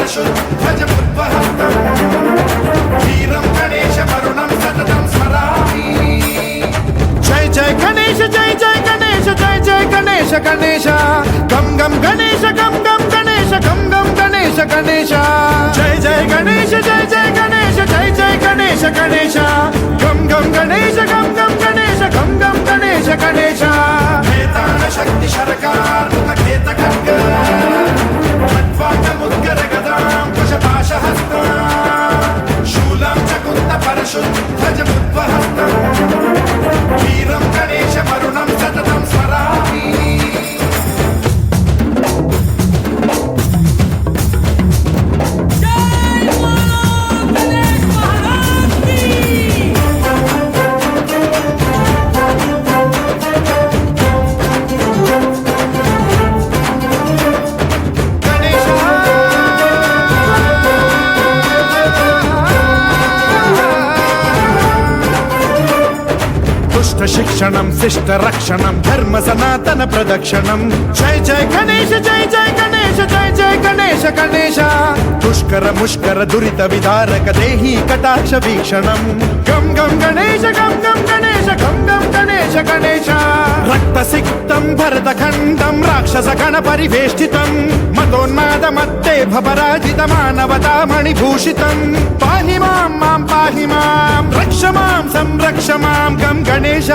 परशुद्धजमुद्वहस्तम् वीरं गणेश वरुणं सततं स्मरामि। जय जय गणेश जय जय गणेश जय जय गणेश गणेश गम गम गणेश गम गम गणेश गम गम गणेश गणेश जय जय गणेश जय जय गणेश जय जय गणेश गणेश गम गम गणेश गम गम गणेश गम गम गणेश गणेश वेदान शक्ति शरकार मुखखेत खड्ग खट्वाङ्गमुद्गर गदां कुशपाशहस्तां शूलं च कुन्द परशुद्धजमुद्वहस्तम् वीरं गणेश वरुणं सततं स्मरामि। शिक्षणं शिष्ट रक्षणं धर्म सनातन प्रदक्षिणं जय जय गणेश जय जय गणेश जय जय गणेश गणेश दुष्कर मुष्कर दुरित विदारक देहि कटाक्ष वीक्षणं गम गम गणेश गम गम गणेश गम गम गणेश गणेश रक्त सिक्तं भरतखण्डं राक्षस गण परिवेष्टितं मदोन्माद मत्ते भपराजित मानवता मणिभूषितं पाहि मां मां पाहि मां रक्ष मां संरक्ष मां गम गणेश